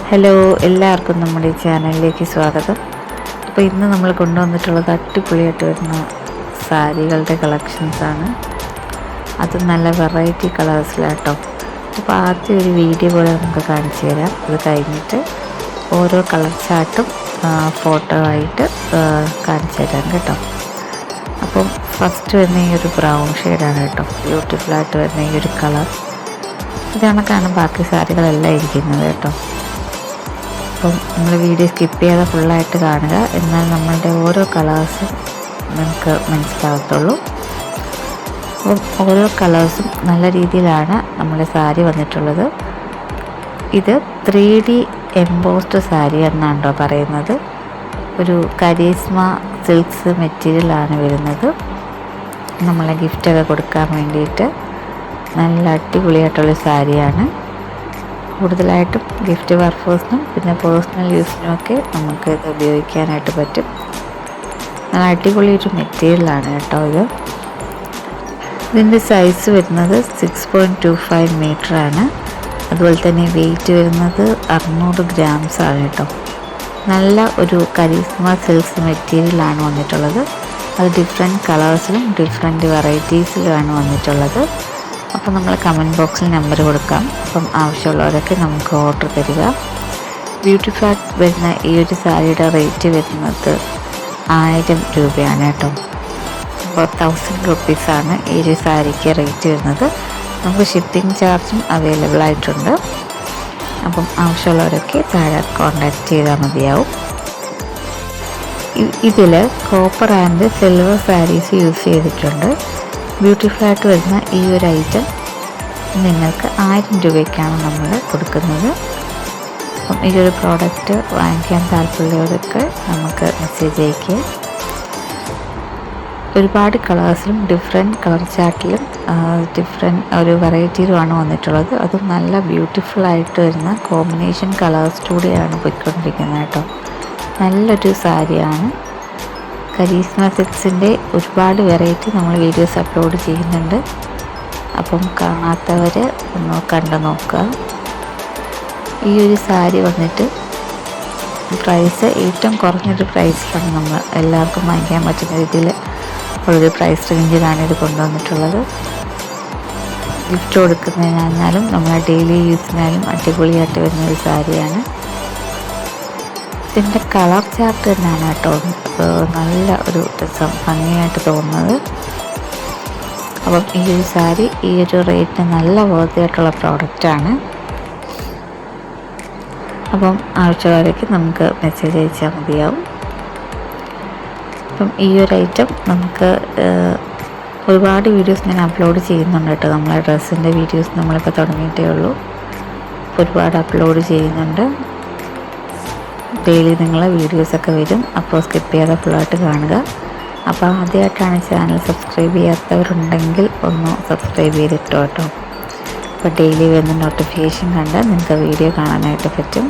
Hello, എല്ലാവർക്കും നമ്മുടെ ചാനലിലേക്ക് സ്വാഗതം. അപ്പോൾ ഇന്ന് നമ്മൾ കൊണ്ടുവന്നിട്ടുള്ളത് അടിപൊളിയായിട്ട് വരുന്ന സാരികളുടെ കളക്ഷൻസാണ്. അത് നല്ല വെറൈറ്റി കളേഴ്സിലാട്ടോ. അപ്പോൾ ആദ്യം ഒരു വീഡിയോ പോലെ നമുക്ക് കാണിച്ചു തരാം. അത് കഴിഞ്ഞിട്ട് ഓരോ കളർ ചാർട്ടും ഫോട്ടോ ആയിട്ട് കാണിച്ചു തരാം കേട്ടോ. അപ്പം ഫസ്റ്റ് വരുന്ന ഈ ഒരു ബ്രൗൺ ഷെയ്ഡാണ് കേട്ടോ. ബ്യൂട്ടിഫുള്ളായിട്ട് വരുന്ന ഈ ഒരു കളർ. ഇതണക്കാണ് ബാക്കി സാരികളെല്ലാം ഇരിക്കുന്നത് കേട്ടോ. അപ്പം നമ്മൾ വീഡിയോ സ്കിപ്പ് ചെയ്യാതെ ഫുള്ളായിട്ട് കാണുക, എന്നാൽ നമ്മളുടെ ഓരോ കളേഴ്സും നമുക്ക് മനസ്സിലാകത്തുള്ളൂ. അപ്പം ഓരോ കളേഴ്സും നല്ല രീതിയിലാണ് നമ്മുടെ സാരി വന്നിട്ടുള്ളത്. ഇത് 3D എംബോസ്ഡ് സാരി എന്നാണോ പറയുന്നത്. ഒരു കരീസ്മ സിൽക്സ് മെറ്റീരിയലാണ് വരുന്നത്. നമ്മളെ ഗിഫ്റ്റൊക്കെ കൊടുക്കാൻ വേണ്ടിയിട്ട് നല്ല അടിപൊളിയായിട്ടുള്ള സാരിയാണ്. കൂടുതലായിട്ടും ഗിഫ്റ്റ് പർപ്പസിനും പിന്നെ പേഴ്സണൽ യൂസിനുമൊക്കെ നമുക്ക് ഇത് ഉപയോഗിക്കാനായിട്ട് പറ്റും. നല്ല അടിപൊളി ഒരു മെറ്റീരിയലാണ് കേട്ടോ ഇത്. ഇതിൻ്റെ സൈസ് വരുന്നത് 6.25 മീറ്ററാണ്. അതുപോലെ തന്നെ വെയിറ്റ് വരുന്നത് 600 ഗ്രാംസ് ആണ് കേട്ടോ. നല്ല ഒരു കരീസ്മ സിൽക്സ് മെറ്റീരിയലാണ് വന്നിട്ടുള്ളത്. അത് ഡിഫറെൻറ്റ് കളേഴ്സിലും ഡിഫറെൻറ്റ് വെറൈറ്റീസിലുമാണ് വന്നിട്ടുള്ളത്. അപ്പോൾ നമ്മൾ കമൻറ്റ് ബോക്സിൽ നമ്പർ കൊടുക്കാം. അപ്പം ആവശ്യമുള്ളവരൊക്കെ നമുക്ക് ഓർഡർ തരിക. ബ്യൂട്ടിഫുൾ വരുന്ന ഈ ഒരു സാരിയുടെ റേറ്റ് വരുന്നത് 1000 രൂപയാണ് കേട്ടോ. അപ്പോൾ 1000 റുപ്പീസാണ് ഈ ഒരു സാരിക്ക് റേറ്റ് വരുന്നത്. നമുക്ക് ഷിപ്പിംഗ് ചാർജും അവൈലബിൾ ആയിട്ടുണ്ട്. അപ്പം ആവശ്യമുള്ളവരൊക്കെ താഴെ കോൺടാക്റ്റ് ചെയ്താൽ മതിയാവും. ഇതിൽ copper and silver saris use ചെയ്തിട്ടുണ്ട്. ബ്യൂട്ടിഫുള്ളായിട്ട് വരുന്ന ഈ ഒരു ഐറ്റം നിങ്ങൾക്ക് 1000 രൂപയ്ക്കാണ് നമ്മൾ കൊടുക്കുന്നത്. അപ്പം ഈ ഒരു പ്രോഡക്റ്റ് വാങ്ങിക്കാൻ താല്പര്യമുള്ളവർക്ക് നമുക്ക് മെസ്സേജ് അയക്കുക. ഒരുപാട് കളേഴ്സിലും ഡിഫറെൻറ്റ് കളർ ചാർട്ടിലും ഡിഫറെൻറ്റ് ഒരു വെറൈറ്റിയിലുമാണ് വന്നിട്ടുള്ളത്. അതും നല്ല ബ്യൂട്ടിഫുള്ളായിട്ട് വരുന്ന കോമ്പിനേഷൻ കളേഴ്സ് കൂടിയാണ് പോയിക്കൊണ്ടിരിക്കുന്നത് കേട്ടോ. നല്ലൊരു സാരിയാണ്. കരീസ്മ സിൽക്സിൻ്റെ ഒരുപാട് വെറൈറ്റി നമ്മൾ വീഡിയോസ് അപ്ലോഡ് ചെയ്യുന്നുണ്ട്. അപ്പം കാണാത്തവർ ഒന്ന് കണ്ടു നോക്കുക. ഈ ഒരു സാരി വന്നിട്ട് പ്രൈസ് ഏറ്റവും കുറഞ്ഞൊരു പ്രൈസിലാണ് നമ്മൾ എല്ലാവർക്കും വാങ്ങിക്കാൻ പറ്റുന്ന രീതിയിൽ ഉള്ളൊരു പ്രൈസ് റേഞ്ചിലാണ് ഇത് കൊണ്ടുവന്നിട്ടുള്ളത്. ഗിഫ്റ്റ് കൊടുക്കുന്നതിനാലും നമ്മളെ ഡെയിലി യൂസിനാലും അടിപൊളിയായിട്ട് വരുന്നൊരു സാരിയാണ്. ഇതിൻ്റെ കളർ ചാർട്ട് തന്നെയാണ് കേട്ടോ നല്ല ഒരു രസം ഭംഗിയായിട്ട് തോന്നുന്നത്. അപ്പം ഈ ഒരു സാരി ഈ ഒരു റേറ്റിന് നല്ല വർത്തിയായിട്ടുള്ള പ്രോഡക്റ്റാണ്. അപ്പം ആവശ്യമുള്ളവരേക്ക് നമുക്ക് മെസ്സേജ് അയച്ചാൽ മതിയാവും. അപ്പം ഈ ഒരു ഐറ്റം നമുക്ക് ഒരുപാട് വീഡിയോസ് ഞാൻ അപ്ലോഡ് ചെയ്യുന്നുണ്ട് കേട്ടോ. നമ്മളെ ഡ്രസ്സിൻ്റെ വീഡിയോസ് നമ്മളിപ്പോൾ തുടങ്ങിയിട്ടേ ഉള്ളൂ. ഒരുപാട് അപ്ലോഡ് ചെയ്യുന്നുണ്ട്. ഡെയിലി നിങ്ങൾ വീഡിയോസൊക്കെ വരും. അപ്പോൾ സ്കിപ്പ് ചെയ്യാതെ ഫുള്ളായിട്ട് കാണുക. അപ്പോൾ ആദ്യമായിട്ടാണ് ചാനൽ സബ്സ്ക്രൈബ് ചെയ്യാത്തവരുണ്ടെങ്കിൽ ഒന്ന് സബ്സ്ക്രൈബ് ചെയ്തിട്ടോ കേട്ടോ. അപ്പോൾ ഡെയിലി വരുന്ന നോട്ടിഫിക്കേഷൻ കണ്ട് നിങ്ങൾക്ക് വീഡിയോ കാണാനായിട്ട് പറ്റും.